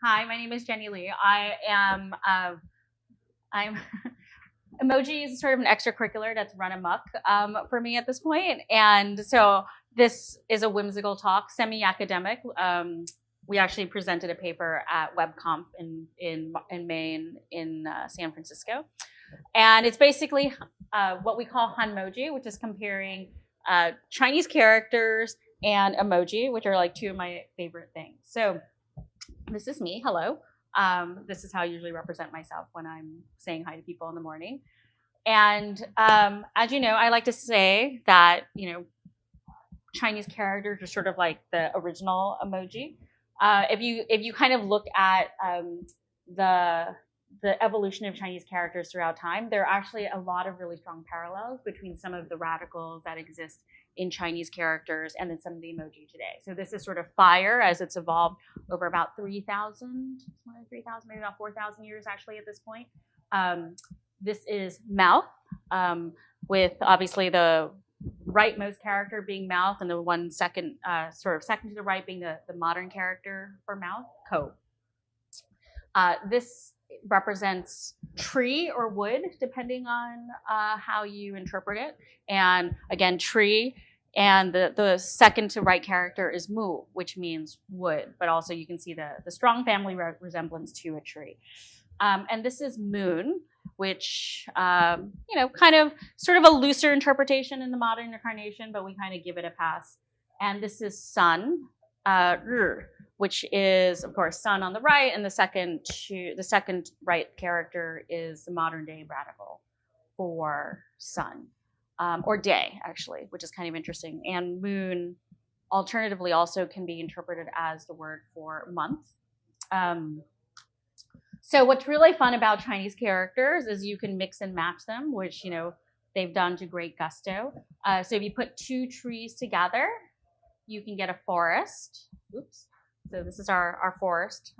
Hi, my name is Jenny Lee. I'm Emoji is sort of an extracurricular that's run amok for me at this point, and so this is a whimsical talk, semi-academic. We actually presented a paper at WebConf in Maine in San Francisco, and it's basically what we call Hanmoji, which is comparing Chinese characters and emoji, which are like two of my favorite things. So this is me. Hello. This is how I usually represent myself when I'm saying hi to people in the morning. And as you know, I like to say that, Chinese characters are sort of like the original emoji. If you kind of look at the the evolution of Chinese characters throughout time, there are actually a lot of really strong parallels between some of the radicals that exist in Chinese characters and then some of the emoji today. So this is sort of fire as it's evolved over about 3,000, maybe about 4,000 years actually at this point. This is mouth, with obviously the rightmost character being mouth and the one second, sort of second to the right being the modern character for mouth, ko. This represents tree or wood, depending on how you interpret it. And again, tree. And the second to right character is mu, which means wood. But also you can see the strong family resemblance to a tree. And this is moon, which, kind of sort of a looser interpretation in the modern incarnation, but we kind of give it a pass. And this is sun, which is, of course, sun on the right, and the second right character is the modern day radical for sun, or day, actually, which is kind of interesting. And moon, alternatively, also can be interpreted as the word for month. So what's really fun about Chinese characters is you can mix and match them, which, they've done to great gusto. So if you put two trees together, you can get a forest. Oops. So this is our forest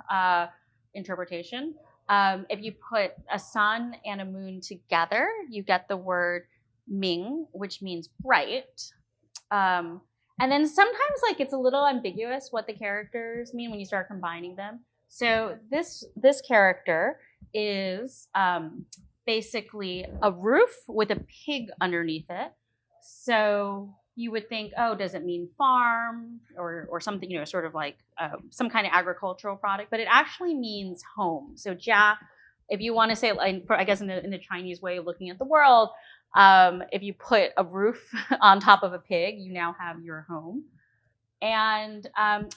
interpretation. If you put a sun and a moon together, you get the word Ming, which means bright. And then sometimes it's a little ambiguous what the characters mean when you start combining them. So this character is basically a roof with a pig underneath it. So you would think, oh, does it mean farm or something, sort of like some kind of agricultural product? But it actually means home. So jia, if you want to say, I guess in the Chinese way of looking at the world, if you put a roof on top of a pig, you now have your home. And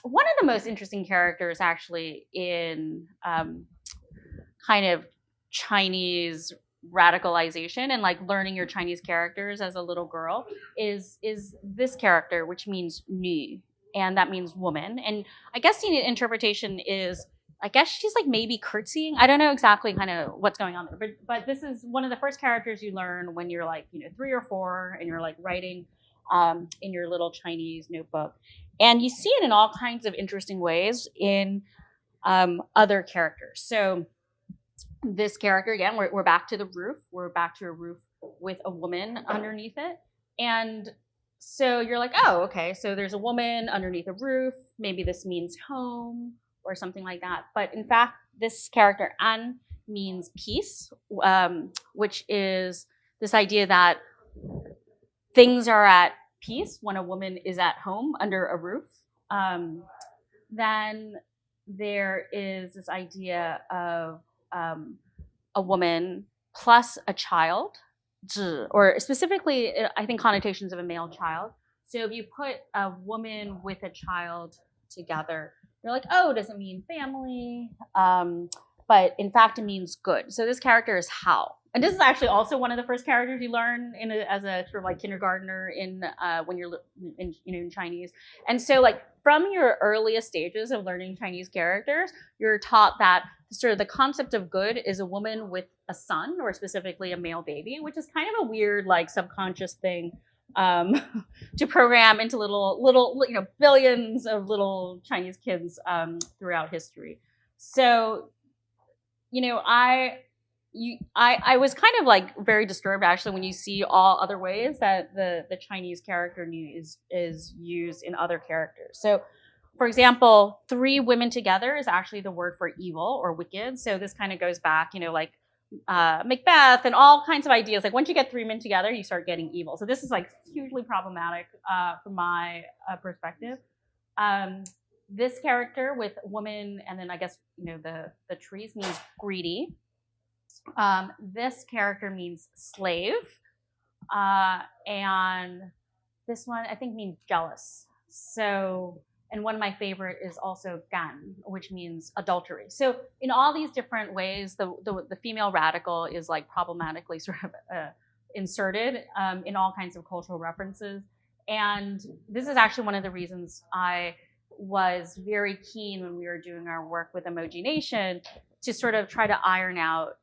one of the most interesting characters actually in kind of Chinese radicalization and learning your Chinese characters as a little girl is this character, which means nu, and that means woman. And I guess the interpretation is, I guess she's maybe curtsying. I don't know exactly kind of what's going on there, but this is one of the first characters you learn when you're 3 or 4 and you're writing in your little Chinese notebook. And you see it in all kinds of interesting ways in other characters. So this character, again, we're back to the roof. We're back to a roof with a woman underneath it. And so you're like, oh, okay, so there's a woman underneath a roof. Maybe this means home or something like that. But in fact, this character, an, means peace, which is this idea that things are at peace when a woman is at home under a roof. Then there is this idea of a woman plus a child, or specifically, I think, connotations of a male child. So if you put a woman with a child together, you're like, oh, does it mean family? But in fact, it means good. So this character is Hao. And this is actually also one of the first characters you learn as a sort of kindergartner when you're in Chinese. And so from your earliest stages of learning Chinese characters, you're taught that sort of the concept of good is a woman with a son, or specifically a male baby, which is kind of a weird subconscious thing to program into little billions of little Chinese kids throughout history. So I was kind of very disturbed actually when you see all other ways that the Chinese character nu is used in other characters. So for example, 3 women together is actually the word for evil or wicked. So this kind of goes back, like Macbeth and all kinds of ideas. Like once you get 3 men together, you start getting evil. So this is like hugely problematic from my perspective. This character with woman, and then I guess the trees means greedy. This character means slave, and this one I think means jealous. So, and one of my favorite is also gan, which means adultery. So in all these different ways, the female radical is like problematically sort of inserted in all kinds of cultural references. And this is actually one of the reasons I was very keen when we were doing our work with Emoji Nation to sort of try to iron out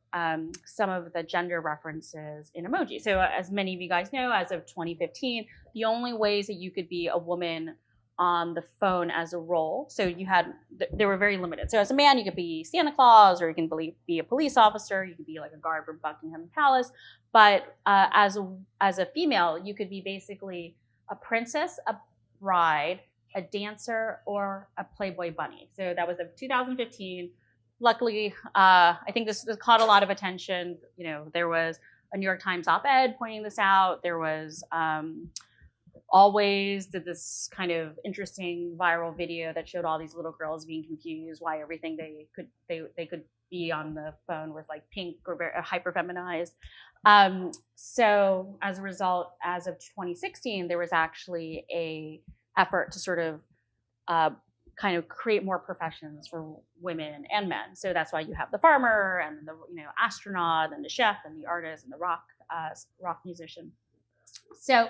some of the gender references in emoji. So as many of you guys know, as of 2015, the only ways that you could be a woman on the phone as a role, so they were very limited. So as a man, you could be Santa Claus, or you can be a police officer, you could be like a guard for Buckingham Palace. But as a female, you could be basically a princess, a bride, a dancer, or a Playboy bunny. So that was of 2015. Luckily, I think this caught a lot of attention. There was a New York Times op-ed pointing this out. There was Always did this kind of interesting viral video that showed all these little girls being confused why everything they could be on the phone was like pink or very hyper feminized. So as a result, as of 2016, there was actually a effort to sort of kind of create more professions for women and men. So that's why you have the farmer and the astronaut and the chef and the artist and the rock musician. So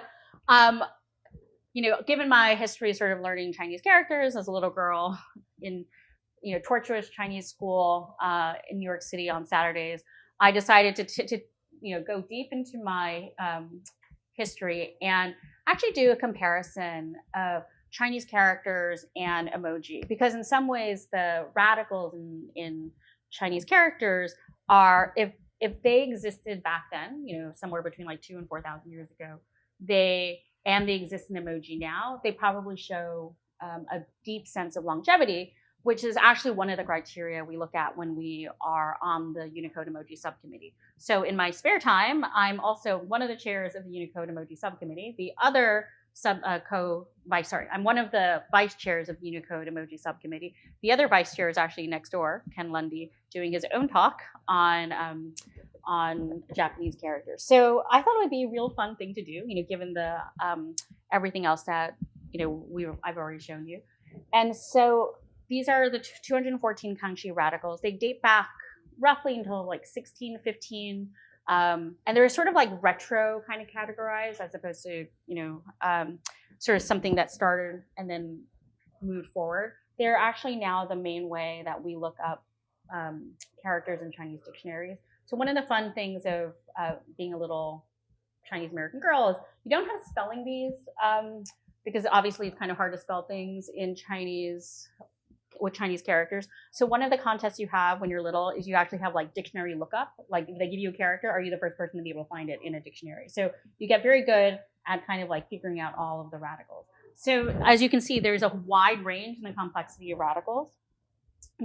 given my history sort of learning Chinese characters as a little girl in tortuous Chinese school in New York City on Saturdays, I decided to go deep into my history and actually do a comparison of Chinese characters and emoji, because in some ways the radicals in Chinese characters are, if they existed back then, somewhere between like 2,000 and 4,000 years ago, they exist in emoji now, they probably show a deep sense of longevity, which is actually one of the criteria we look at when we are on the Unicode emoji subcommittee. So in my spare time, I'm also one of the chairs of the Unicode emoji subcommittee. The other I'm one of the vice chairs of the Unicode emoji subcommittee. The other vice chair is actually next door, Ken Lundy, doing his own talk on Japanese characters. So I thought it would be a real fun thing to do, given the everything else that I've already shown you. And so these are the 214 Kangxi radicals. They date back roughly until like 1615. And they're sort of like retro kind of categorized, as opposed to, sort of something that started and then moved forward. They're actually now the main way that we look up characters in Chinese dictionaries. So one of the fun things of being a little Chinese American girl is you don't have spelling bees, because obviously it's kind of hard to spell things in Chinese with Chinese characters. So one of the contests you have when you're little is you actually have like dictionary lookup. Like if they give you a character, are you the first person to be able to find it in a dictionary? So you get very good at kind of like figuring out all of the radicals. So as you can see, there's a wide range in the complexity of radicals.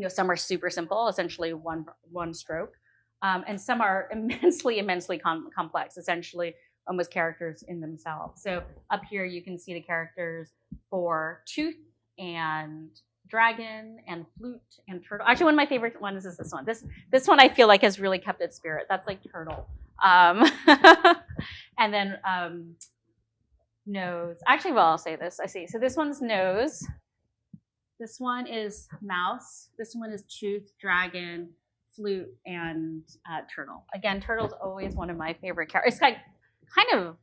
Some are super simple, essentially one stroke. And some are immensely complex, essentially almost characters in themselves. So up here, you can see the characters for tooth and dragon and flute and turtle. Actually, one of my favorite ones is this one. This one I feel like has really kept its spirit. That's like turtle. And then nose. Actually, well, I'll say this. I see. So this one's nose. This one is mouse. This one is tooth, dragon, flute, and turtle. Again, turtle's always one of my favorite characters. It's like kind of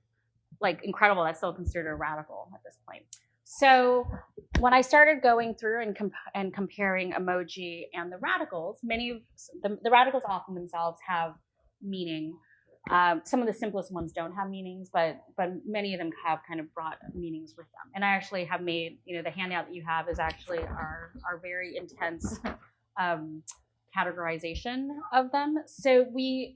like incredible that's still considered a radical at this point. So when I started going through and comparing emoji and the radicals, many of the radicals often themselves have meaning. Some of the simplest ones don't have meanings, but many of them have kind of brought meanings with them. And I actually have made, the handout that you have is actually our very intense categorization of them. So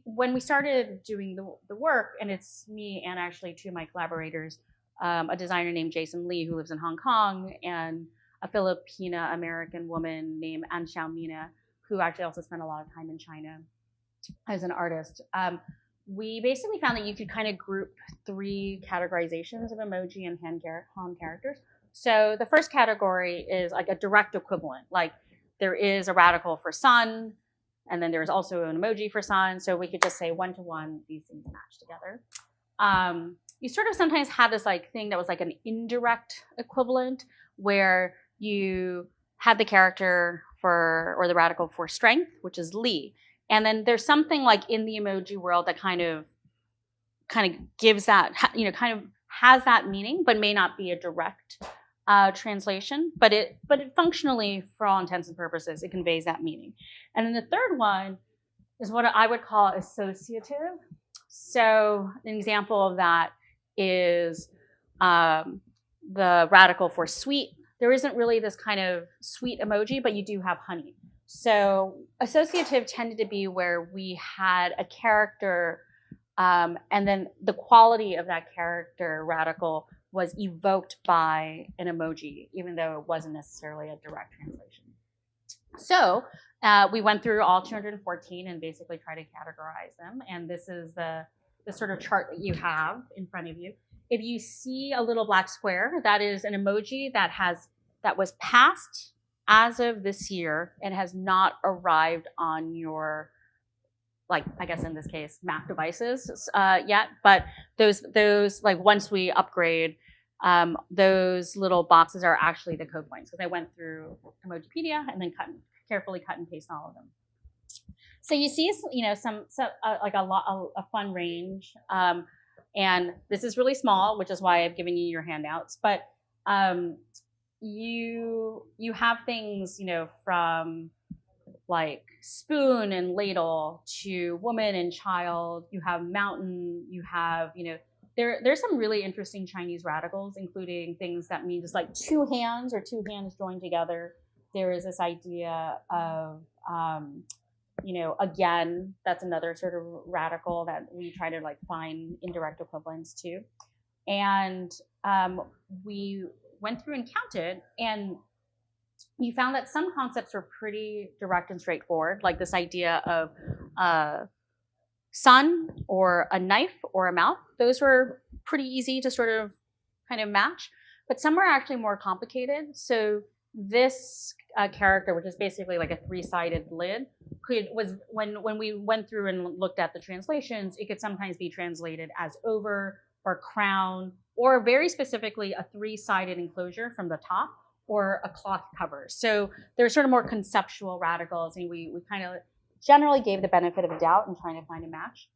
when we started doing the work, and it's me and actually two of my collaborators, a designer named Jason Lee who lives in Hong Kong, and a Filipina American woman named An Xiaomina, who actually also spent a lot of time in China as an artist. We basically found that you could kind of group 3 categorizations of emoji and Han characters. So the first category is like a direct equivalent. Like there is a radical for sun, and then there's also an emoji for sun. So we could just say 1-to-1, these things match together. You sort of sometimes had this like thing that was like an indirect equivalent where you had the character for, or the radical for strength, which is Li. And then there's something like in the emoji world that kind of gives that, kind of has that meaning, but may not be a direct translation. But it functionally, for all intents and purposes, it conveys that meaning. And then the third one is what I would call associative. So an example of that is the radical for sweet. There isn't really this kind of sweet emoji, but you do have honey. So associative tended to be where we had a character, and then the quality of that character radical was evoked by an emoji, even though it wasn't necessarily a direct translation. So we went through all 214 and basically tried to categorize them. And this is the sort of chart that you have in front of you. If you see a little black square, that is an emoji that was passed as of this year and has not arrived on your, like, I guess in this case, Mac devices yet. But those like once we upgrade, those little boxes are actually the code points, because I went through Emojipedia and then carefully cut and paste all of them. So you see, some like a fun range, and this is really small, which is why I've given you your handouts. But you have things, from like spoon and ladle to woman and child. You have mountain. You have, there's some really interesting Chinese radicals, including things that mean just like 2 hands or 2 hands joined together. There is this idea of, again, that's another sort of radical that we try to like find indirect equivalents to. And we went through and counted, and you found that some concepts were pretty direct and straightforward, like this idea of sun or a knife or a mouth. Those were pretty easy to sort of kind of match, but some were actually more complicated. So this character, which is basically like a 3-sided lid, was when we went through and looked at the translations, it could sometimes be translated as over or crown, or very specifically a 3-sided enclosure from the top, or a cloth cover. So there's sort of more conceptual radicals, and we kind of generally gave the benefit of the doubt in trying to find a match.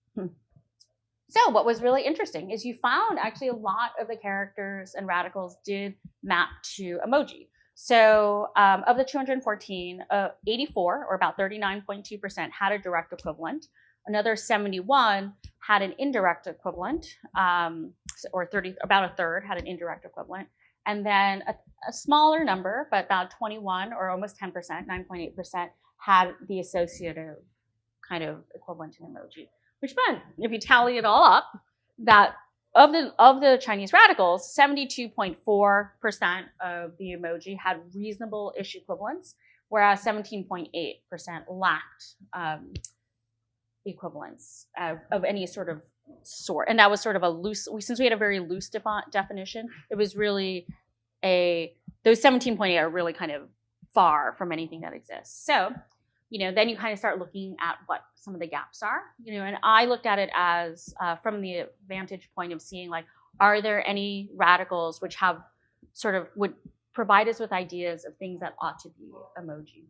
So what was really interesting is you found actually a lot of the characters and radicals did map to emoji. So of the 214, 84, or about 39.2%, had a direct equivalent. Another 71 had an indirect equivalent, or about a third had an indirect equivalent. And then a smaller number, but about 21, or almost 10%, 9.8%, had the associative kind of equivalent to an emoji. Which meant, if you tally it all up, that of the Chinese radicals, 72.4% of the emoji had reasonable-ish equivalents, whereas 17.8% lacked equivalents of any sort. And that was sort of a loose, since we had a very loose definition, it was really those 17.8 are really kind of far from anything that exists. So, then you kind of start looking at what some of the gaps are, and I looked at it as from the vantage point of seeing, like, are there any radicals which have would provide us with ideas of things that ought to be emoji.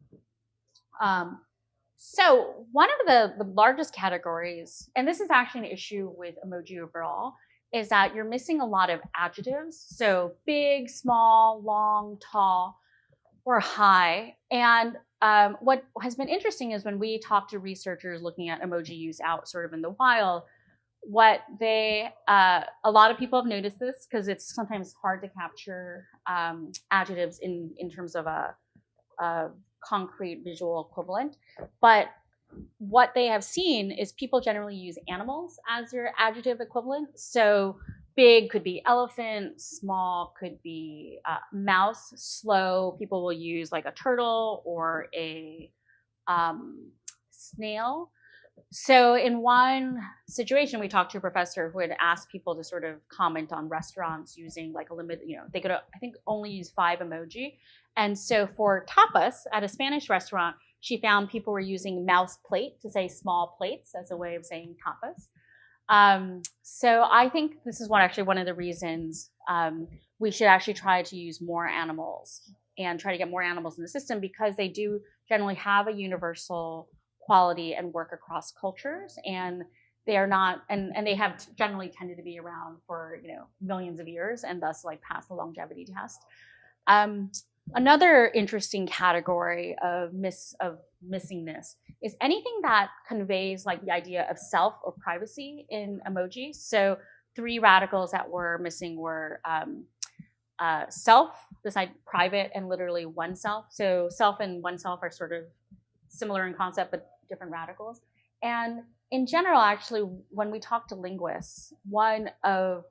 So one of the largest categories, and this is actually an issue with emoji overall, is that you're missing a lot of adjectives. So big, small, long, tall, or high. And what has been interesting is when we talk to researchers looking at emoji use out sort of in the wild, a lot of people have noticed this, because it's sometimes hard to capture adjectives in terms of a concrete visual equivalent. But what they have seen is people generally use animals as their adjective equivalent. So big could be elephant, small could be mouse, slow. People will use like a turtle or a snail. So in one situation, we talked to a professor who had asked people to sort of comment on restaurants using like a limit, they could, I think, only use 5 emoji. And so for tapas at a Spanish restaurant, she found people were using mouse plate to say small plates as a way of saying tapas. So I think this is one of the reasons we should actually try to use more animals and try to get more animals in the system, because they do generally have a universal quality and work across cultures, and they are not, and they have generally tended to be around for millions of years, and thus like pass the longevity test. Another interesting category of missingness is anything that conveys like the idea of self or privacy in emoji. So 3 radicals that were missing were self, this private, and literally oneself. So self and oneself are sort of similar in concept, but different radicals. And in general, actually, when we talk to linguists, one of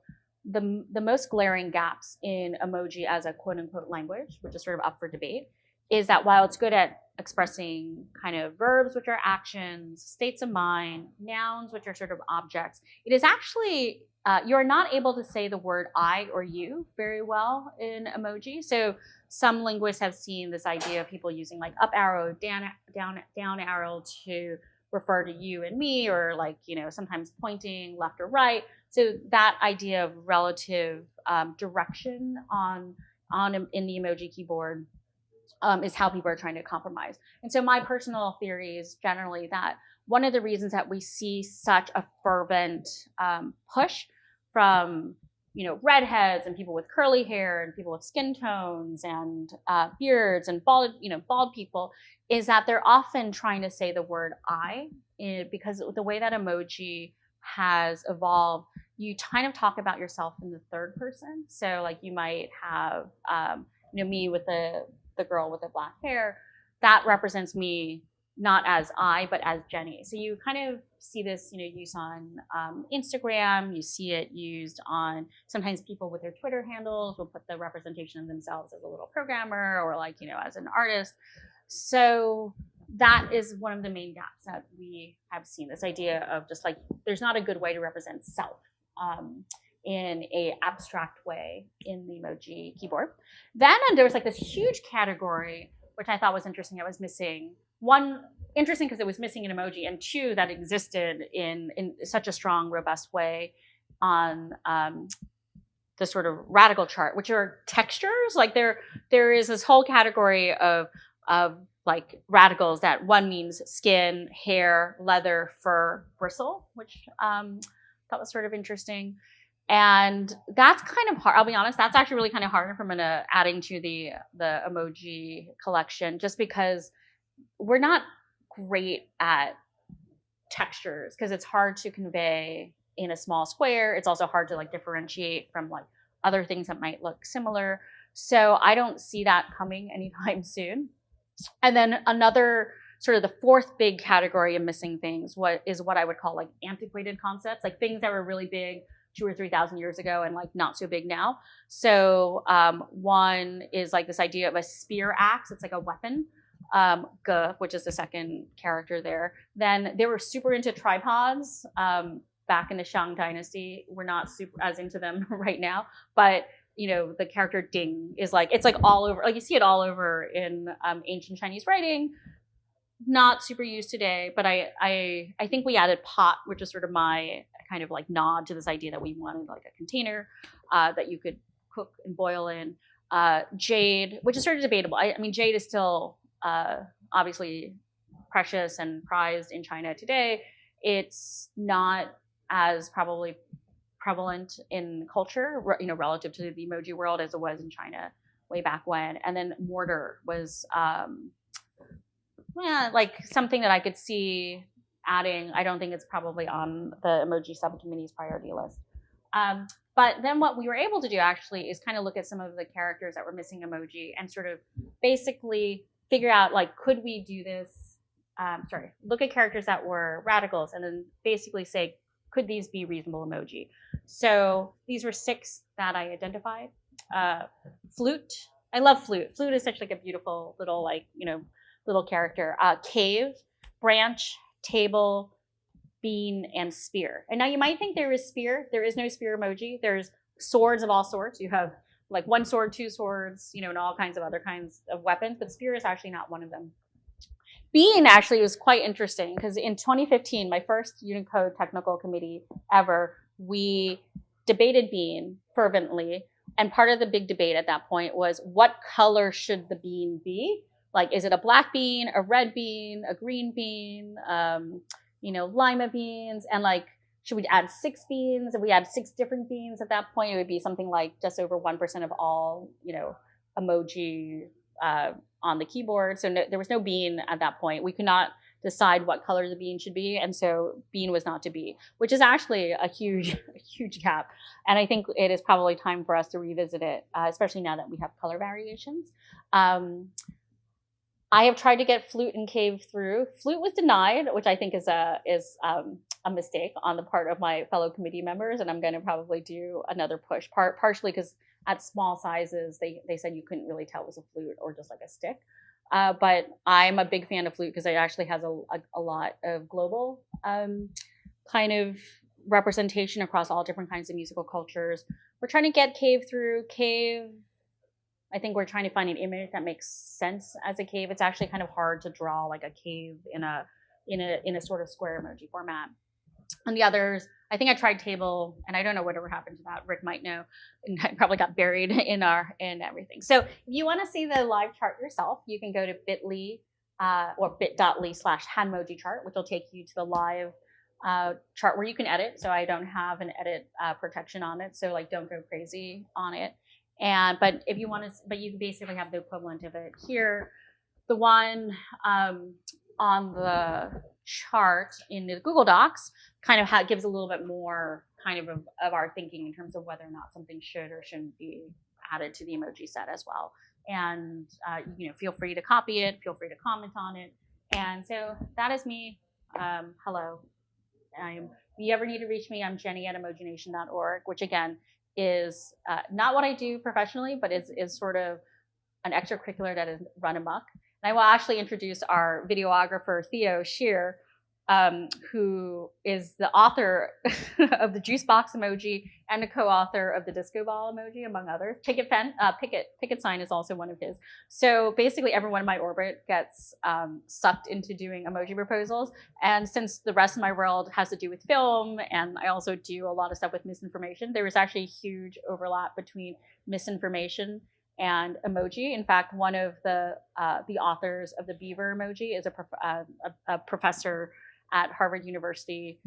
the most glaring gaps in emoji as a quote unquote language, which is sort of up for debate, is that while it's good at expressing kind of verbs, which are actions, states of mind, nouns, which are sort of objects, it is actually, you're not able to say the word I or you very well in emoji. So some linguists have seen this idea of people using like up arrow, down arrow to refer to you and me, or like, sometimes pointing left or right. So that idea of relative direction in the emoji keyboard is how people are trying to compromise. And so my personal theory is generally that one of the reasons that we see such a fervent push from redheads and people with curly hair and people with skin tones and beards and bald people is that they're often trying to say the word I, because the way that emoji has evolved, you kind of talk about yourself in the third person. So like you might have me with the girl with the black hair, that represents me not as I, but as Jenny. So you kind of see this, use on Instagram. You see it used on, sometimes people with their Twitter handles will put the representation of themselves as a little programmer or like, as an artist. So that is one of the main gaps that we have seen, this idea of just like, there's not a good way to represent self in a abstract way in the emoji keyboard. Then there was like this huge category, which I thought was interesting. I was missing. One, interesting because it was missing an emoji, and 2, that existed in such a strong, robust way on the sort of radical chart, which are textures. Like there is this whole category of like radicals that one means skin, hair, leather, fur, bristle, which I thought was sort of interesting. And that's kind of hard. I'll be honest, that's actually really kind of hard from adding to the emoji collection, just because we're not great at textures, because it's hard to convey in a small square. It's also hard to like differentiate from like other things that might look similar. So I don't see that coming anytime soon. And then another sort of the 4th big category of missing things, what I would call like antiquated concepts, like things that were really big 2,000 or 3,000 years ago and like not so big now. So one is like this idea of a spear axe. It's like a weapon. G, which is the second character there. Then they were super into tripods back in the Shang Dynasty. We're not super as into them right now, but the character Ding is like, it's like all over, like you see it all over in ancient Chinese writing. Not super used today, but I think we added pot, which is sort of my kind of like nod to this idea that we wanted like a container that you could cook and boil in. Jade, which is sort of debatable. I mean, jade is still obviously precious and prized in China today. It's not as probably prevalent in culture, relative to the emoji world as it was in China way back when. And then mortar was, like something that I could see adding. I don't think it's probably on the emoji subcommittee's priority list. But then what we were able to do actually is kind of look at some of the characters that were missing emoji and sort of basically figure out, like, could we do this? Look at characters that were radicals and then basically say, could these be reasonable emoji? So these were 6 that I identified. Flute. I love flute. Flute is such like a beautiful little like, little character. Cave, branch, table, bean, and spear. And now you might think there is spear. There is no spear emoji. There's swords of all sorts. You have like 1 sword, 2 swords, and all kinds of other kinds of weapons, but spear is actually not one of them. Bean actually was quite interesting because in 2015, my first Unicode technical committee ever, we debated bean fervently. And part of the big debate at that point was, what color should the bean be? Like, is it a black bean, a red bean, a green bean, lima beans? And like, should we add 6 beans? If we add 6 different beans at that point, it would be something like just over 1% of all, emoji on the keyboard. So there was no bean at that point. We could not decide what color the bean should be. And so bean was not to be, which is actually a huge gap. And I think it is probably time for us to revisit it, especially now that we have color variations. I have tried to get flute and cave through. Flute was denied, which I think is a mistake on the part of my fellow committee members. And I'm going to probably do another push, partially because at small sizes, they said you couldn't really tell it was a flute or just like a stick. But I'm a big fan of flute because it actually has a lot of global kind of representation across all different kinds of musical cultures. We're trying to get cave through. Cave, I think we're trying to find an image that makes sense as a cave. It's actually kind of hard to draw like a cave in a sort of square emoji format. And the others, I think I tried table, and I don't know whatever happened to that. Rick might know, and I probably got buried in everything. So if you want to see the live chart yourself, you can go to bit.ly or bit.ly/Hanmoji chart, which will take you to the live chart where you can edit. So I don't have an edit protection on it, so like don't go crazy on it. But if you want to, but you basically have the equivalent of it here. The one on the chart in the Google Docs kind of gives a little bit more kind of our thinking in terms of whether or not something should or shouldn't be added to the emoji set as well. And feel free to copy it, feel free to comment on it. And so that is me. Hello. If you ever need to reach me, I'm jenny@emojination.org, which again is not what I do professionally, but is sort of an extracurricular that is run amok. And I will actually introduce our videographer, Theo Shear, who is the author of the juice box emoji and a co-author of the disco ball emoji, among others. Picket sign is also one of his. So basically everyone in my orbit gets sucked into doing emoji proposals. And since the rest of my world has to do with film, and I also do a lot of stuff with misinformation, there is actually a huge overlap between misinformation and emoji. In fact, one of the authors of the beaver emoji is a professor at Harvard University,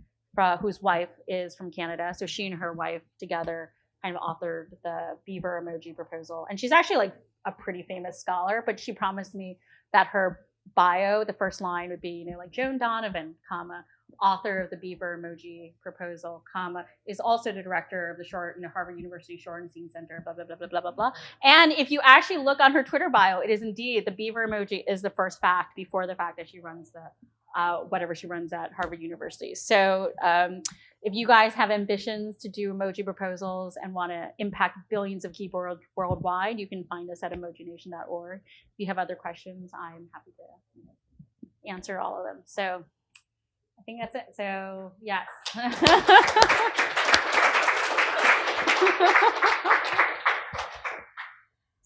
whose wife is from Canada. So she and her wife together kind of authored the beaver emoji proposal. And she's actually like a pretty famous scholar, but she promised me that her bio, the first line would be, like Joan Donovan, comma, author of the beaver emoji proposal, comma, is also the director of the Harvard University Short and Scene Center, blah, blah, blah, blah, blah, blah, blah. And if you actually look on her Twitter bio, it is indeed the beaver emoji is the first fact before the fact that she runs whatever she runs at Harvard University. So if you guys have ambitions to do emoji proposals and want to impact billions of keyboards worldwide, you can find us at emojination.org. If you have other questions, I'm happy to answer all of them. So I think that's it. So yes.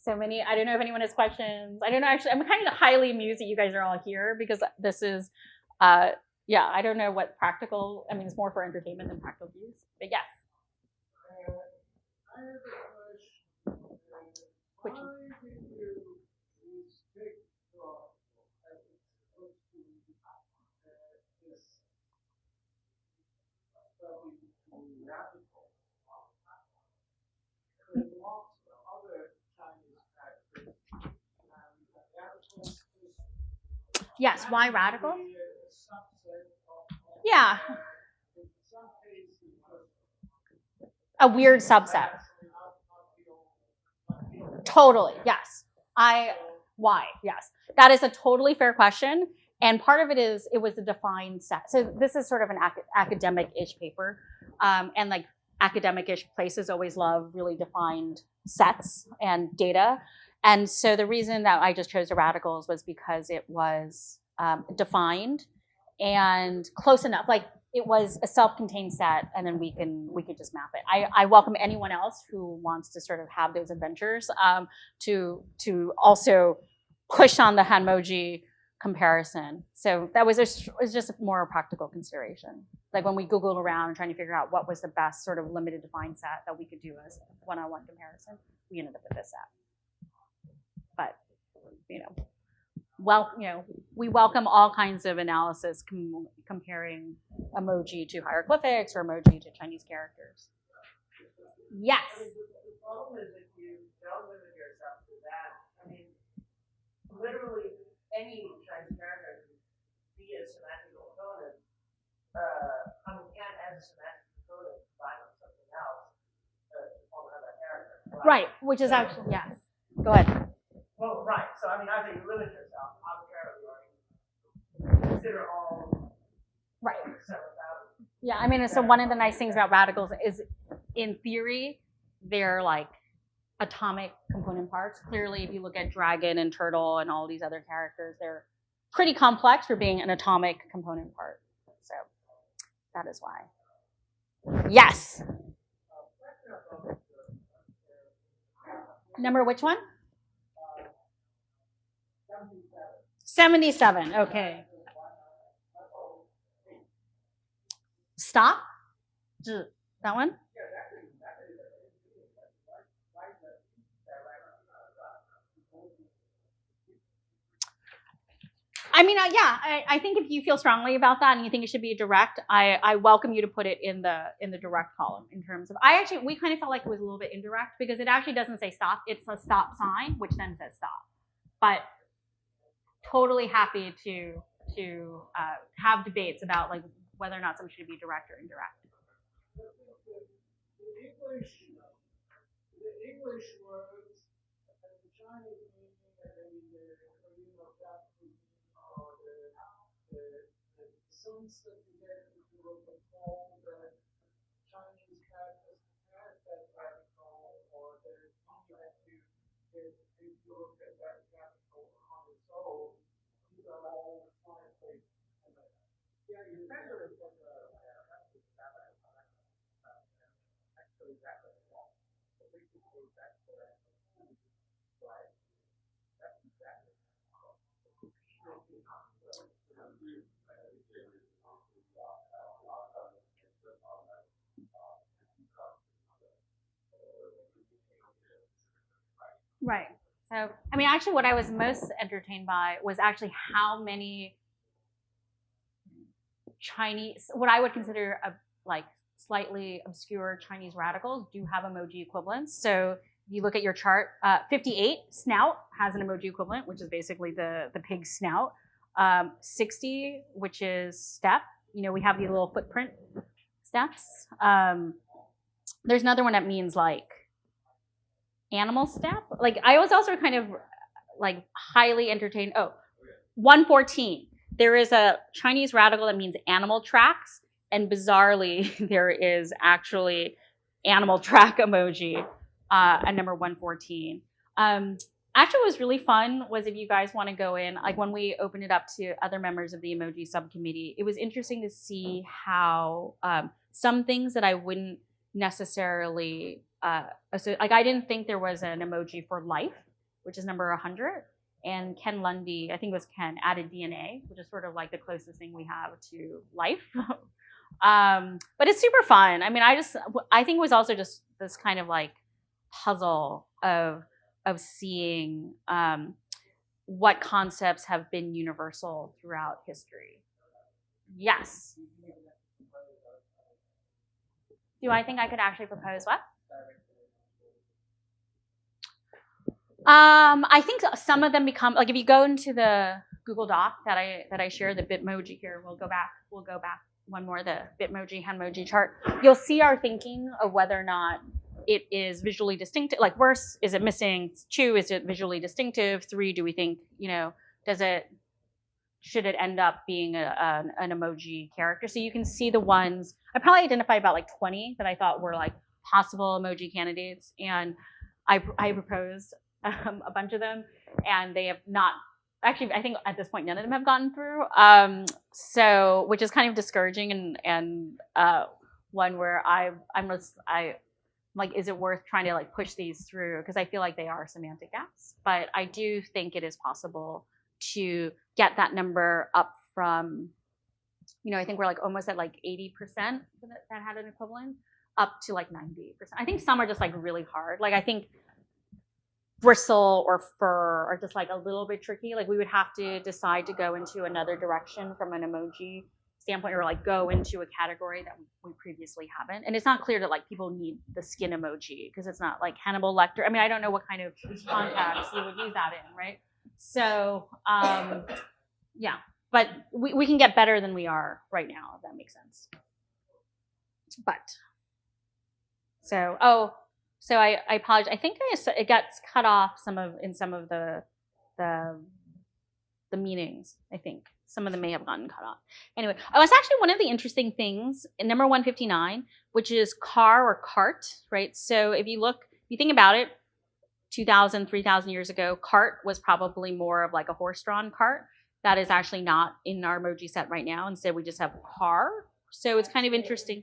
So many, I don't know if anyone has questions. I don't know, actually, I'm kind of highly amused that you guys are all here because this is, I don't know what practical, it's more for entertainment than practical use, but yes. I have a question. Why did you restrict your this study to radical? Because amongst the other Chinese characters, radical is yes, why radical? Yeah. A weird subset. Totally, yes. Why? Yes. That is a totally fair question. And part of it is, it was a defined set. So this is sort of an academic-ish paper. And like academic-ish places always love really defined sets and data. And so the reason that I just chose the radicals was because it was defined and close enough. Like it was a self-contained set, and then we could just map it. I welcome anyone else who wants to sort of have those adventures to also push on the Hanmoji comparison. So that was just more a practical consideration. Like when we Googled around and trying to figure out what was the best sort of limited defined set that we could do as one-on-one comparison, we ended up with this set. But we welcome all kinds of analysis comparing emoji to hieroglyphics or emoji to Chinese characters. Yes. The problem is if you don't limit yourself to that, I mean, literally any Chinese character can be a semantic component. Can't add a semantic component combined with something else to form another character. Right, which is actually, yes. Go ahead. Well, right. So, I mean, either you limit yourself arbitrarily or you consider all right. 7,000. Yeah, I mean, so one of the nice things about radicals is, in theory, they're like atomic component parts. Clearly, if you look at dragon and turtle and all these other characters, they're pretty complex for being an atomic component part. So that is why. Yes. Number which one? 77. Okay. Stop. That one? I mean, I think if you feel strongly about that and you think it should be direct, I welcome you to put it in the direct column in terms of, we kind of felt like it was a little bit indirect because it actually doesn't say stop. It's a stop sign, which then says stop. But totally happy to have debates about like whether or not something should be direct or indirect. The English words and the Chinese meaning and the Korean or Japanese or the songs that you get if you look at all the Chinese characters have that radical or the meaning that you get if you look at that radical on its own, these are all slightly yeah, you measure it from the actually exactly wrong. So basically that's correct. Right. That's exactly Right. So, I mean, actually, what I was most entertained by was actually how many Chinese, what I would consider like slightly obscure Chinese radicals do have emoji equivalents. So if you look at your chart, 58, snout, has an emoji equivalent, which is basically the pig snout. 60, which is step. We have these little footprint steps. There's another one that means like animal step. Like I was also kind of like highly entertained. 114. There is a Chinese radical that means animal tracks, and bizarrely, there is actually animal track emoji at number 114. Actually, what was really fun was if you guys want to go in, like when we opened it up to other members of the emoji subcommittee, it was interesting to see how some things that I wouldn't necessarily, like I didn't think there was an emoji for life, which is number 100. And Ken Lundy, I think it was Ken, added DNA, which is sort of like the closest thing we have to life. But it's super fun. I mean, I think it was also just this kind of like puzzle of seeing what concepts have been universal throughout history. Yes. Do I think I could actually propose what? I think some of them become like if you go into the Google Doc that I share, the Bitmoji here, we'll go back one more, the Bitmoji Hanmoji chart. You'll see our thinking of whether or not it is visually distinctive. Like worse, is it missing? 2, is it visually distinctive? 3, do we think, does it should it end up being an emoji character. So you can see the ones, I probably identified about like 20 that I thought were like possible emoji candidates. And I proposed a bunch of them, and they have not, actually, I think at this point, none of them have gotten through. So, which is kind of discouraging, and one where I'm like, is it worth trying to like push these through? Because I feel like they are semantic gaps, but I do think it is possible to get that number up from, I think we're like almost at like 80% that had an equivalent, up to like 90%. I think some are just like really hard. Like I think bristle or fur are just like a little bit tricky. Like we would have to decide to go into another direction from an emoji standpoint, or like go into a category that we previously haven't. And it's not clear that like people need the skin emoji, because it's not like Hannibal Lecter. I mean, I don't know what kind of context you would use that in, right? So yeah, but we can get better than we are right now, if that makes sense. But so I apologize. I think it got cut off in some of the meanings. I think some of them may have gotten cut off. Anyway, it's actually one of the interesting things in number 159, which is car or cart, right? So if you think about it, 2,000, 3,000 years ago, cart was probably more of like a horse-drawn cart. That is actually not in our emoji set right now. Instead, we just have car. So it's kind of interesting.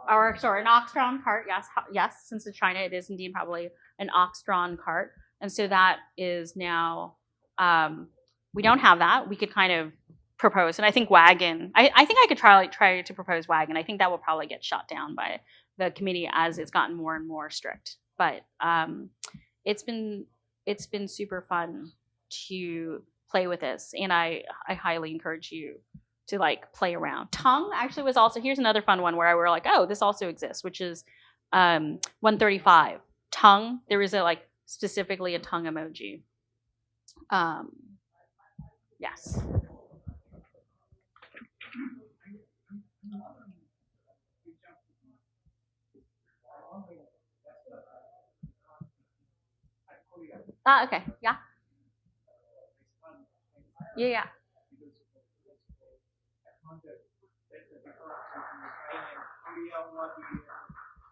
An ox-drawn cart, yes. Since it's China, it is indeed probably an ox-drawn cart. And so that is now, we don't have that. We could kind of propose, and I think wagon, I think I could try to propose wagon. I think that will probably get shot down by the committee as it's gotten more and more strict. But it's been super fun to play with this, and I highly encourage you to like play around. Tongue actually was also, here's another fun one where we're like, oh, this also exists, which is 135. Tongue, there is specifically a tongue emoji. Yes. Okay. Yeah. Yeah.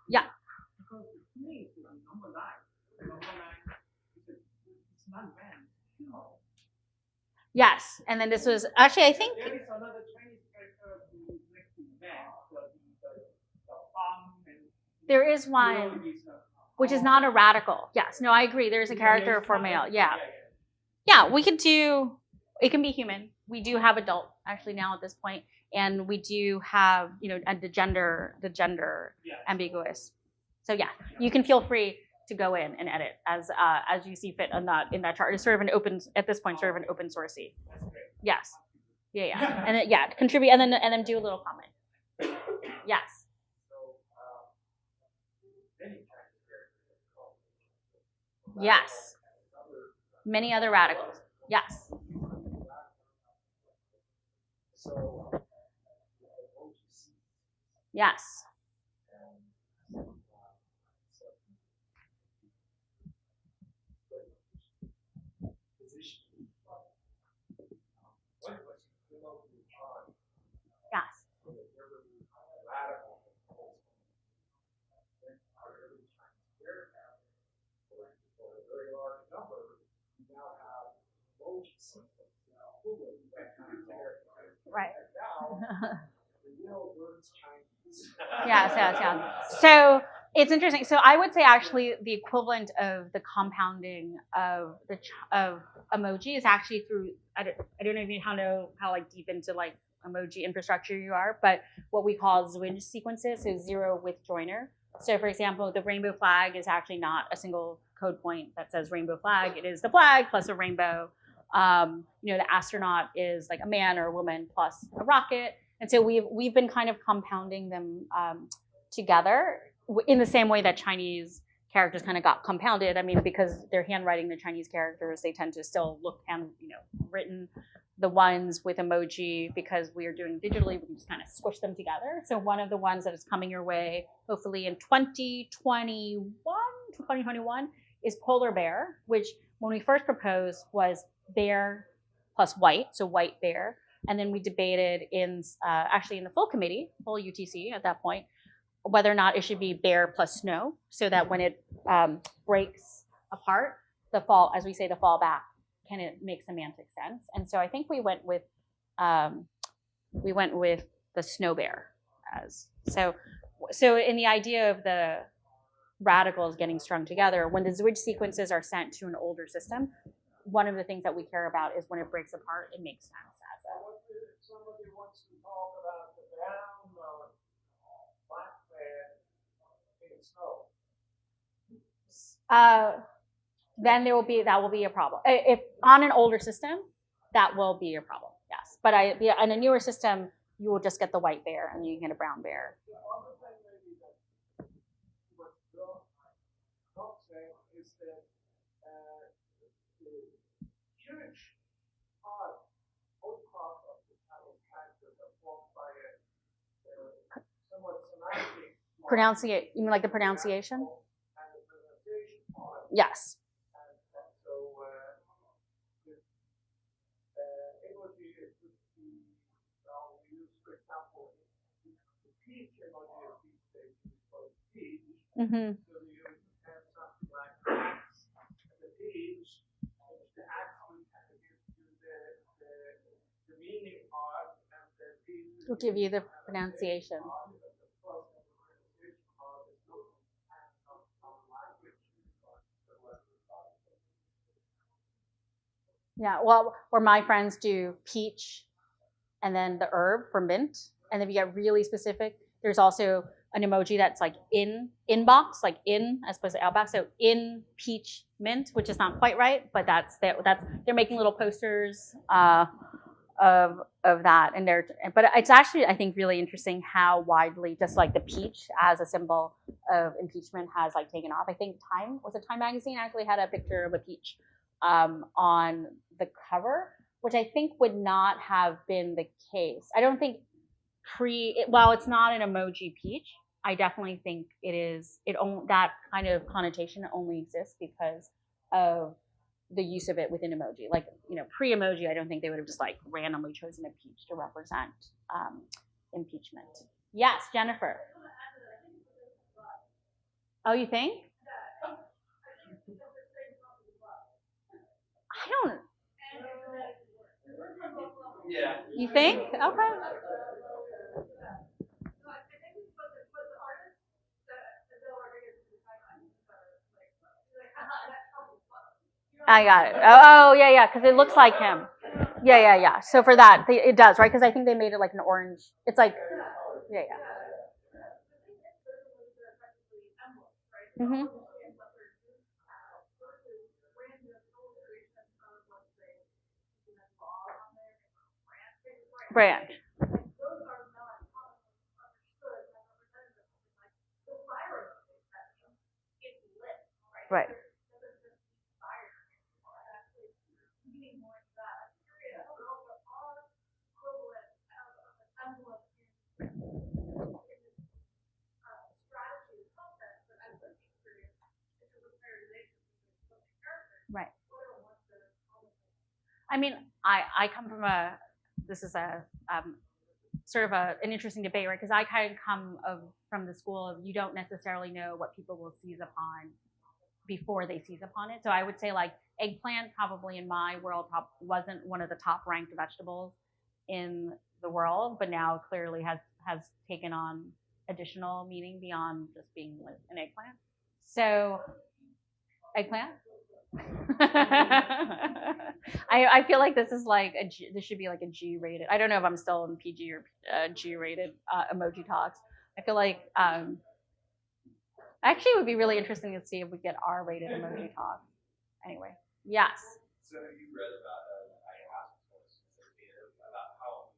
Yeah. Yes, and then this was actually, I think there is another Chinese character next to man, there is one which is not a radical. Yes, no, I agree. There's a character for male. Yeah, we could do. It can be human. We do have adult actually now at this point, and we do have the gender ambiguous. So yeah, you can feel free to go in and edit as you see fit in that chart. It's sort of an open at this point, sort of an open sourcey. Yes. Yeah. And then, contribute and then do a little comment. Yes. Yes. Many other radicals. Yes. Yes. Yes. Right. Yes. So it's interesting. So I would say actually the equivalent of the compounding of emoji is actually through. I don't even know how like deep into like emoji infrastructure you are, but what we call Zwinge sequences, so zero with joiner. So for example, the rainbow flag is actually not a single code point that says rainbow flag. It is the flag plus a rainbow. The astronaut is like a man or a woman plus a rocket. And so we've been kind of compounding them together in the same way that Chinese characters kind of got compounded. I mean, because they're handwriting the Chinese characters, they tend to still look written. The ones with emoji, because we are doing digitally, we can just kind of squish them together. So one of the ones that is coming your way, hopefully in 2021, is polar bear, which when we first proposed was bear plus white, so white bear. And then we debated actually in the full committee, full UTC at that point, whether or not it should be bear plus snow, so that when it breaks apart, the fallback can it make semantic sense. And so I think we went with the snow bear as so. So in the idea of the radicals getting strung together, when the Zwij sequences are sent to an older system, one of the things that we care about is when it breaks apart, it makes sense as a. If somebody wants to talk about the brown or black bear in snow, then that will be a problem. If on an older system, that will be a problem. Yes, but on a newer system, you will just get the white bear and you can get a brown bear. the other thing maybe that what Bill not saying is that the huge part, whole part of the title character that formed by a somewhat semantic Pronunciate. You mean like the pronunciation? and the pronunciation part. Yes. And so emoji is we use, for example, the peach emoji these days is called peach. Mm-hmm. So you have something like axe and the peach, which the axe will kind of give you the meaning part, and the peach We'll give you the pronunciation. Yeah, well, or my friends do peach and then the herb for mint. And if you get really specific, there's also an emoji that's like inbox, like in as opposed to outbox. So in peach mint, which is not quite right, but they're making little posters of that, but it's actually, I think, really interesting how widely just like the peach as a symbol of impeachment has like taken off. I think Time magazine actually had a picture of a peach on the cover, which I think would not have been the case. I don't think while it's not an emoji peach, I definitely think that kind of connotation only exists because of the use of it within emoji. Like, pre-emoji, I don't think they would have just like randomly chosen a peach to represent impeachment. Yes, Jennifer. Oh, you think? I don't. Yeah. You think? Okay. I got it. Oh, yeah, because it looks like him. Yeah. So for that, it does, right? Because I think they made it like an orange. It's like, yeah. Mm-hmm. Brand. Right. Right. I mean, I come from this is a sort of an interesting debate, right? Because I kind of come from the school of you don't necessarily know what people will seize upon before they seize upon it. So I would say like eggplant probably in my world wasn't one of the top ranked vegetables in the world, but now clearly has taken on additional meaning beyond just being like an eggplant. So eggplant. I feel like this is like this should be like a G rated. I don't know if I'm still in PG or G rated emoji talks. I feel like actually it would be really interesting to see if we get R rated emoji talks. Anyway, yes. So you read about I asked about how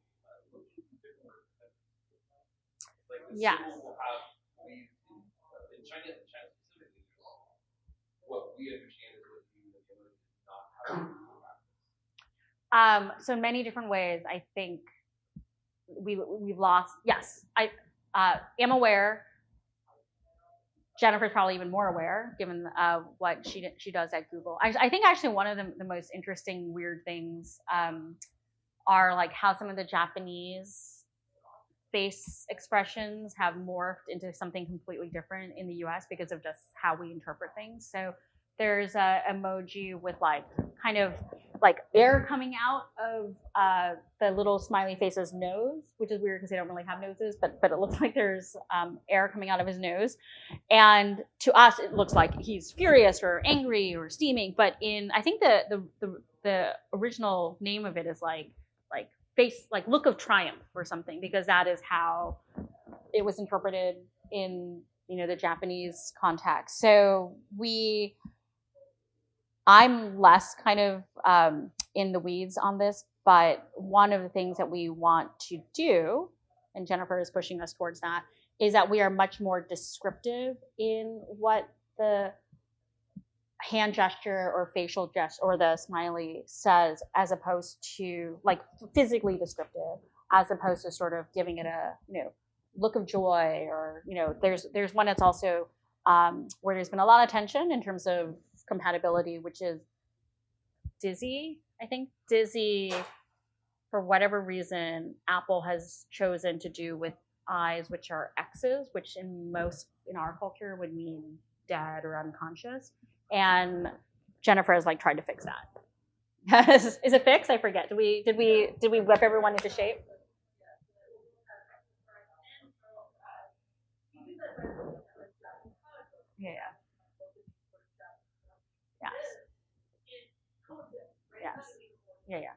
like the yes. symbol will have in China specifically, what we understand is what you not so in many different ways, I think we've lost. Yes, I am aware. Jennifer's probably even more aware, given what she does at Google. I think actually one of the most interesting weird things are like how some of the Japanese face expressions have morphed into something completely different in the US because of just how we interpret things. So there's a emoji with like kind of like air coming out of the little smiley face's nose, which is weird because they don't really have noses, but it looks like there's air coming out of his nose. And to us, it looks like he's furious or angry or steaming. But in, I think the original name of it is like face, like look of triumph or something, because that is how it was interpreted in, you know, the Japanese context. So I'm less kind of in the weeds on this, but one of the things that we want to do, and Jennifer is pushing us towards that, is that we are much more descriptive in what the hand gesture or facial gesture or the smiley says, as opposed to like physically descriptive, as opposed to sort of giving it a, you know, look of joy, or, you know, there's one that's also where there's been a lot of tension in terms of compatibility, which is Dizzy. I think Dizzy, for whatever reason, Apple has chosen to do with eyes which are X's, which in our culture would mean dead or unconscious. And Jennifer has like tried to fix that. Is it fixed? I forget. Did we whip everyone into shape? Yeah. Yes. Yes. Yeah. Yeah.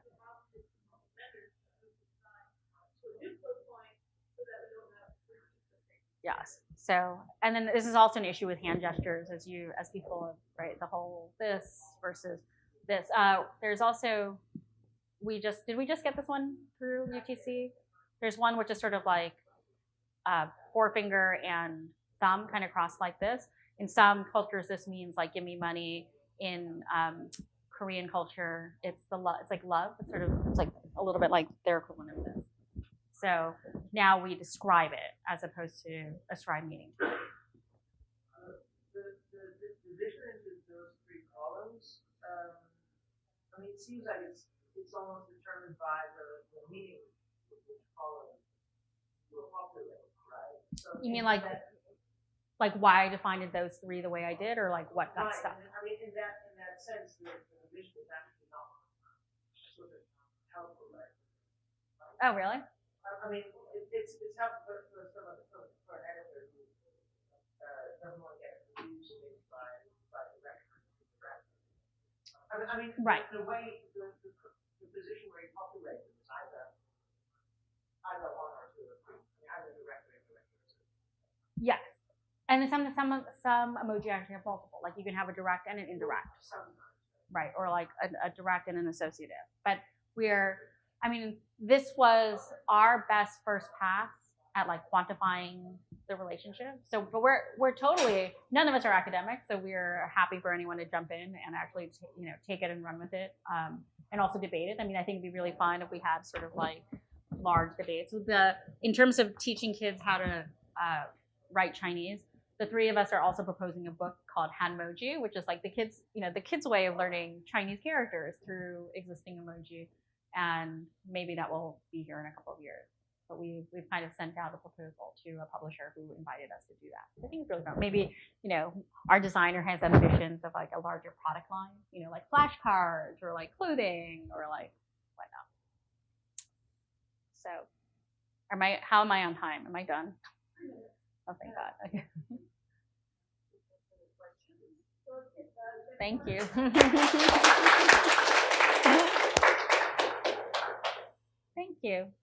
Yes. So, and then this is also an issue with hand gestures, as people have, right, the whole this versus this. There's also, did we just get this one through UTC? There's one which is sort of like forefinger and thumb kind of crossed like this. In some cultures, this means like give me money. In Korean culture, it's like love. It's like a little bit like their equivalent of this. So now we describe it as opposed to ascribe meaning to it. The division into those three columns, I mean, it seems like it's almost determined by the meaning of which column you populate, right? So you mean like why I defined those three the way I did, or like what got stuck? I mean, in that sense, the division is actually not sort of helpful, right? Oh, really? I mean, it's helpful for an editor who doesn't want to get confused by direction. I mean, right. The way the position where you populate is either one or two or three. Either direct or indirect. Yes. And then some emoji actually have multiple. Like you can have a direct and an indirect. Sometimes. Right. Or like a direct and an associative. But this was our best first pass at like quantifying the relationship. So, but we're totally, none of us are academics, so we're happy for anyone to jump in and actually take it and run with it, and also debate it. I mean, I think it'd be really fun if we had sort of like large debates. In terms of teaching kids how to write Chinese, the three of us are also proposing a book called Hanmoji, which is like the kids' way of learning Chinese characters through existing emoji. And maybe that will be here in a couple of years. But we've kind of sent out a proposal to a publisher who invited us to do that. I think it's really fun. Maybe, our designer has ambitions of like a larger product line, like flashcards or like clothing or like whatnot. So how am I on time? Am I done? Oh, thank God. Okay. Thank you. Thank you.